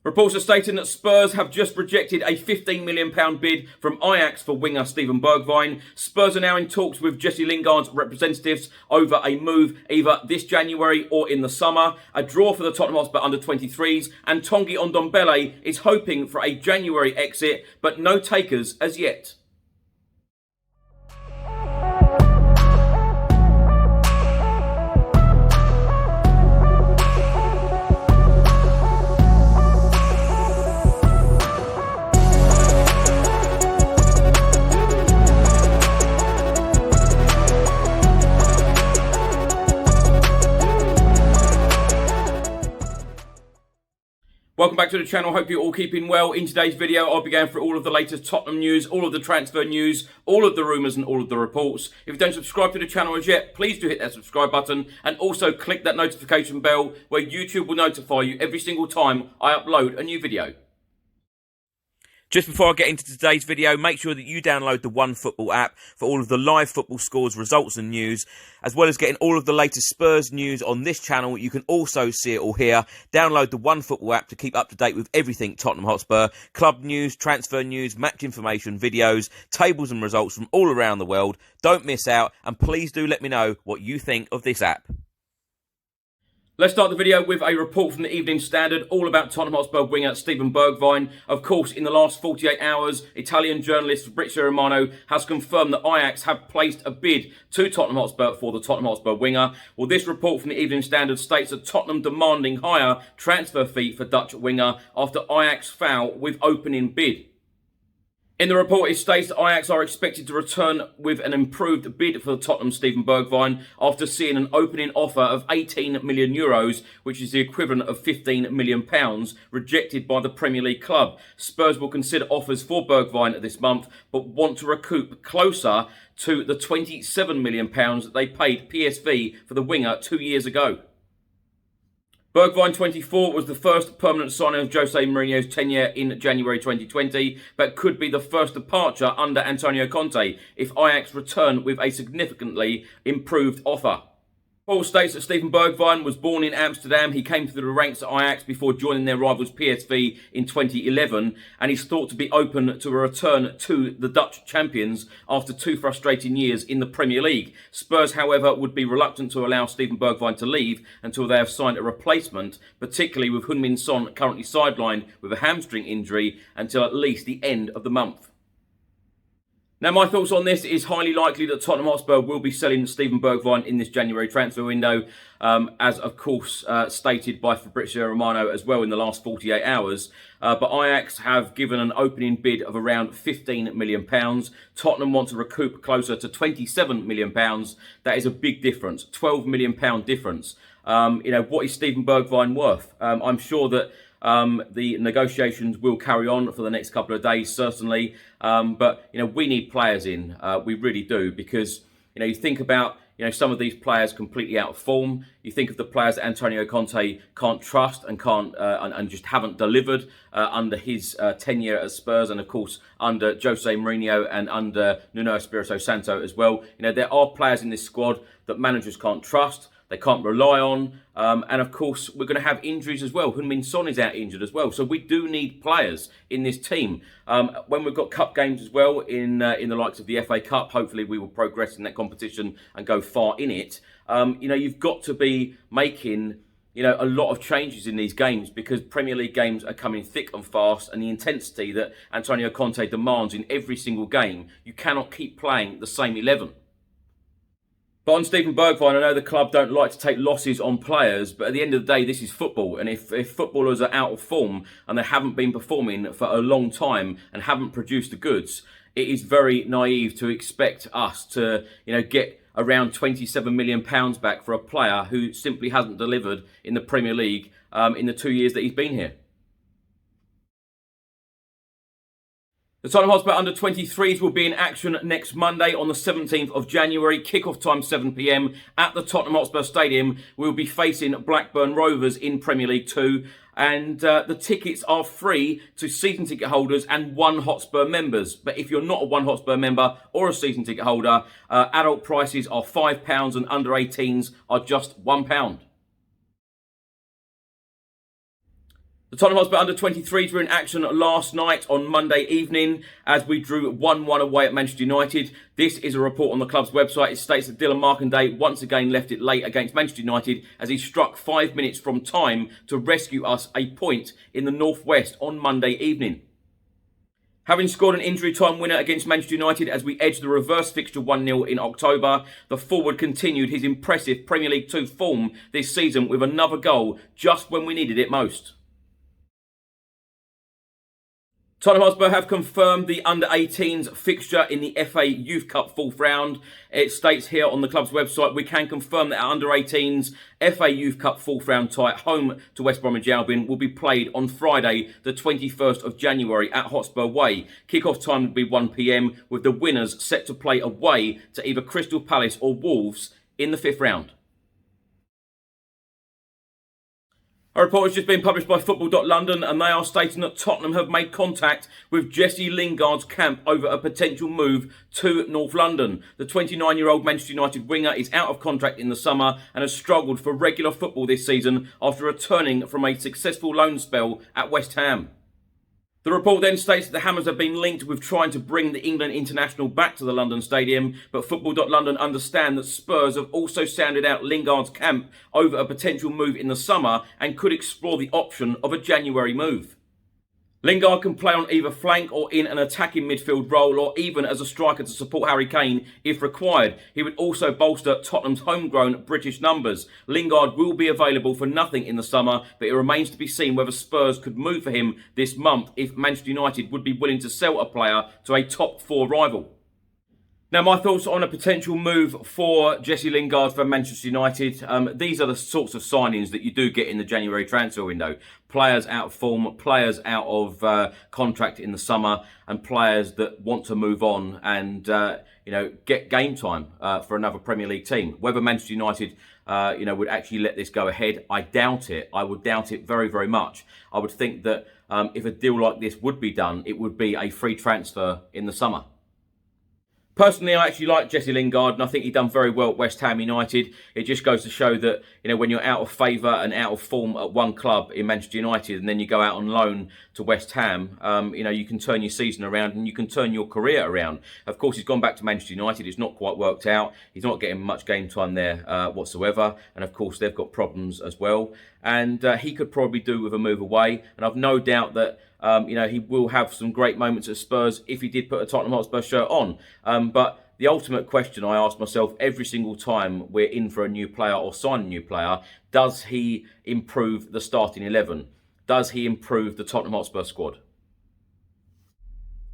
Reports are stating that Spurs have just rejected a £15 million bid from Ajax for winger Steven Bergwijn. Spurs are now in talks with Jesse Lingard's representatives over a move either this January or in the summer. A draw for the Tottenham Hotspur under-23s, and Tanguy Ndombele is hoping for a January exit, but no takers as yet. Welcome back to the channel. Hope you're all keeping well. In today's video, I'll be going through all of the latest Tottenham news, all of the transfer news, all of the rumours and all of the reports. If you don't subscribe to the channel as yet, please do hit that subscribe button and also click that notification bell where YouTube will notify you every single time I upload a new video. Just before I get into today's video, make sure that you download the OneFootball app for all of the live football scores, results and news, as well as getting all of the latest Spurs news on this channel. You can also see it all here. Download the OneFootball app to keep up to date with everything Tottenham Hotspur, club news, transfer news, match information, videos, tables and results from all around the world. Don't miss out, and please do let me know what you think of this app. Let's start the video with a report from the Evening Standard all about Tottenham Hotspur winger Steven Bergwijn. Of course, in the last 48 hours, Italian journalist Fabrizio Romano has confirmed that Ajax have placed a bid to Tottenham Hotspur for the Tottenham Hotspur winger. Well, this report from the Evening Standard states that Tottenham demanding higher transfer fee for Dutch winger after Ajax foul with opening bid. In the report, it states that Ajax are expected to return with an improved bid for the Tottenham Steven Bergwijn after seeing an opening offer of €18 million, which is the equivalent of £15 million, rejected by the Premier League club. Spurs will consider offers for Bergwijn this month, but want to recoup closer to the £27 million that they paid PSV for the winger 2 years ago. Bergwijn, 24, was the first permanent signing of Jose Mourinho's tenure in January 2020, but could be the first departure under Antonio Conte if Ajax return with a significantly improved offer. Paul states that Steven Bergwijn was born in Amsterdam. He came through the ranks at Ajax before joining their rivals PSV in 2011, and he's thought to be open to a return to the Dutch champions after 2 frustrating years in the Premier League. Spurs, however, would be reluctant to allow Steven Bergwijn to leave until they have signed a replacement, particularly with Heung-min Son currently sidelined with a hamstring injury until at least the end of the month. Now, my thoughts on this is highly likely that Tottenham Hotspur will be selling Steven Bergwijn in this January transfer window, as of course stated by Fabrizio Romano as well in the last 48 hours. But Ajax have given an opening bid of around £15 million. Tottenham want to recoup closer to £27 million. That is a big difference, £12 million difference. What is Steven Bergwijn worth? I'm sure that the negotiations will carry on for the next couple of days, certainly. But we need players in. We really do, because you think about some of these players completely out of form. You think of the players that Antonio Conte can't trust and can't and just haven't delivered under his tenure at Spurs, and of course under Jose Mourinho and under Nuno Espirito Santo as well. There are players in this squad that managers can't trust. They can't rely on, and of course we're going to have injuries as well. Heung-min Son is out injured as well, so we do need players in this team. When we've got cup games as well in the likes of the FA Cup, hopefully we will progress in that competition and go far in it. You've got to be making a lot of changes in these games, because Premier League games are coming thick and fast, and the intensity that Antonio Conte demands in every single game, you cannot keep playing the same 11. But on Steven Bergwijn, I know the club don't like to take losses on players, but at the end of the day, this is football. And if footballers are out of form and they haven't been performing for a long time and haven't produced the goods, it is very naive to expect us to, get around £27 million back for a player who simply hasn't delivered in the Premier League in the 2 years that he's been here. The Tottenham Hotspur under-23s will be in action next Monday on the 17th of January. Kick-off time 7 p.m. at the Tottenham Hotspur Stadium. We'll be facing Blackburn Rovers in Premier League 2. And the tickets are free to season ticket holders and One Hotspur members. But if you're not a One Hotspur member or a season ticket holder, adult prices are £5 and under 18s are just £1. The Tottenham Hotspur under-23s were in action last night on Monday evening as we drew 1-1 away at Manchester United. This is a report on the club's website. It states that Dylan Markanday once again left it late against Manchester United as he struck 5 minutes from time to rescue us a point in the Northwest on Monday evening. Having scored an injury time winner against Manchester United as we edged the reverse fixture 1-0 in October, the forward continued his impressive Premier League 2 form this season with another goal just when we needed it most. Tottenham Hotspur have confirmed the under-18s fixture in the FA Youth Cup fourth round. It states here on the club's website, we can confirm that our under-18s FA Youth Cup fourth round tie at home to West Bromwich Albion will be played on Friday, the 21st of January at Hotspur Way. Kick-off time will be 1 p.m, with the winners set to play away to either Crystal Palace or Wolves in the fifth round. A report has just been published by Football.London and they are stating that Tottenham have made contact with Jesse Lingard's camp over a potential move to North London. The 29-year-old Manchester United winger is out of contract in the summer and has struggled for regular football this season after returning from a successful loan spell at West Ham. The report then states that the Hammers have been linked with trying to bring the England international back to the London Stadium, but Football.London understand that Spurs have also sounded out Lingard's camp over a potential move in the summer and could explore the option of a January move. Lingard can play on either flank or in an attacking midfield role or even as a striker to support Harry Kane if required. He would also bolster Tottenham's homegrown British numbers. Lingard will be available for nothing in the summer, but it remains to be seen whether Spurs could move for him this month if Manchester United would be willing to sell a player to a top four rival. Now, my thoughts on a potential move for Jesse Lingard for Manchester United. These are the sorts of signings that you do get in the January transfer window. Players out of form, players out of contract in the summer, and players that want to move on and get game time for another Premier League team. Whether Manchester United would actually let this go ahead, I doubt it. I would doubt it very, very much. I would think that if a deal like this would be done, it would be a free transfer in the summer. Personally, I actually like Jesse Lingard and I think he's done very well at West Ham United. It just goes to show that, when you're out of favour and out of form at one club in Manchester United and then you go out on loan to West Ham, you can turn your season around and you can turn your career around. Of course, he's gone back to Manchester United. It's not quite worked out. He's not getting much game time there whatsoever. And of course, they've got problems as well. And he could probably do with a move away. And I've no doubt that he will have some great moments at Spurs if he did put a Tottenham Hotspur shirt on. But the ultimate question I ask myself every single time we're in for a new player or sign a new player, does he improve the starting 11? Does he improve the Tottenham Hotspur squad?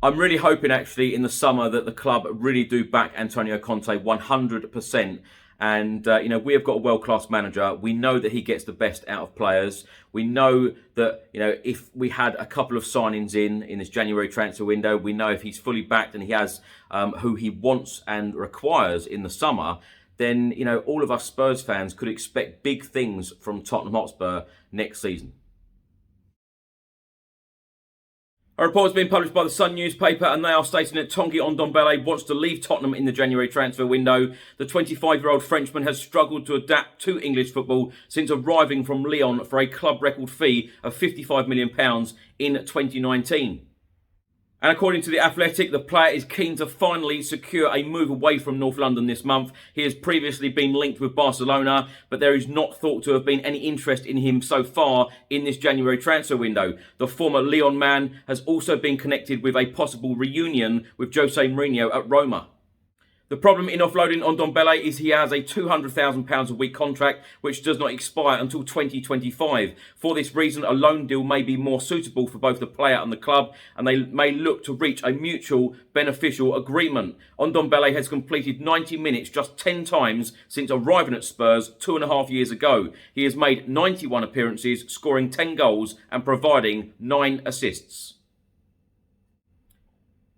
I'm really hoping actually in the summer that the club really do back Antonio Conte 100%. And, we have got a world-class manager. We know that he gets the best out of players. We know that, if we had a couple of signings in this January transfer window, we know if he's fully backed and he has who he wants and requires in the summer, then, all of us Spurs fans could expect big things from Tottenham Hotspur next season. A report has been published by the Sun newspaper and they are stating that Tanguy Ndombele wants to leave Tottenham in the January transfer window. The 25-year-old Frenchman has struggled to adapt to English football since arriving from Lyon for a club record fee of £55 million in 2019. And according to The Athletic, the player is keen to finally secure a move away from North London this month. He has previously been linked with Barcelona, but there is not thought to have been any interest in him so far in this January transfer window. The former Lyon man has also been connected with a possible reunion with Jose Mourinho at Roma. The problem in offloading Ndombele is he has a £200,000 a week contract which does not expire until 2025. For this reason, a loan deal may be more suitable for both the player and the club, and they may look to reach a mutual beneficial agreement. Ndombele has completed 90 minutes just 10 times since arriving at Spurs 2.5 years ago. He has made 91 appearances, scoring 10 goals and providing 9 assists.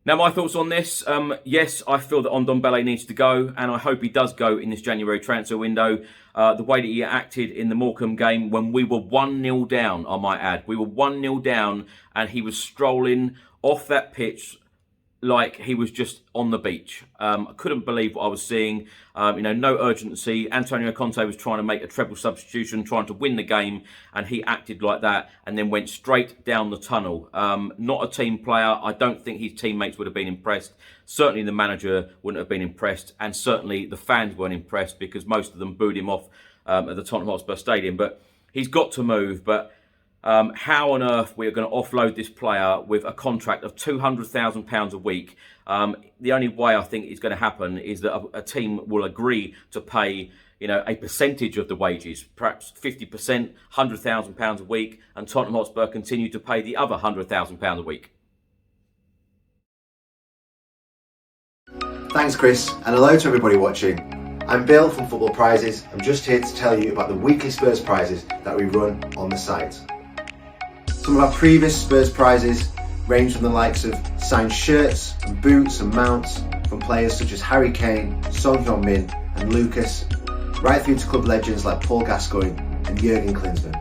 Now, my thoughts on this, yes, I feel that Ndombele needs to go, and I hope he does go in this January transfer window. The way that he acted in the Morecambe game when we were 1-0 down, I might add. We were 1-0 down, and he was strolling off that pitch like he was just on the beach. I couldn't believe what I was seeing. No urgency. Antonio Conte was trying to make a treble substitution, trying to win the game, and he acted like that and then went straight down the tunnel. Not a team player. I don't think his teammates would have been impressed. Certainly the manager wouldn't have been impressed, and certainly the fans weren't impressed because most of them booed him off at the Tottenham Hotspur Stadium. But he's got to move. But how on earth we are going to offload this player with a contract of £200,000 a week? The only way I think it's going to happen is that a team will agree to pay, a percentage of the wages, perhaps 50%, £100,000 a week, and Tottenham Hotspur continue to pay the other £100,000 a week. Thanks, Chris, and hello to everybody watching. I'm Bill from Football Prizes. I'm just here to tell you about the weekly Spurs prizes that we run on the site. Some of our previous Spurs prizes range from the likes of signed shirts and boots and mounts from players such as Harry Kane, Son Heung-min and Lucas, right through to club legends like Paul Gascoigne and Jurgen Klinsmann.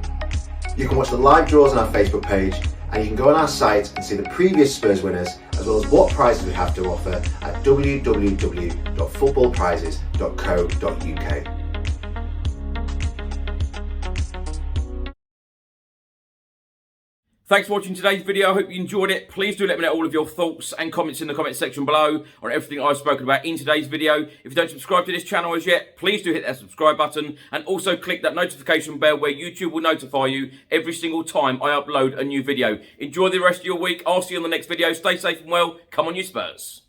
You can watch the live draws on our Facebook page, and you can go on our site and see the previous Spurs winners as well as what prizes we have to offer at www.footballprizes.co.uk. Thanks for watching today's video. I hope you enjoyed it. Please do let me know all of your thoughts and comments in the comment section below on everything I've spoken about in today's video. If you don't subscribe to this channel as yet, please do hit that subscribe button and also click that notification bell where YouTube will notify you every single time I upload a new video. Enjoy the rest of your week. I'll see you on the next video. Stay safe and well. Come on, you Spurs.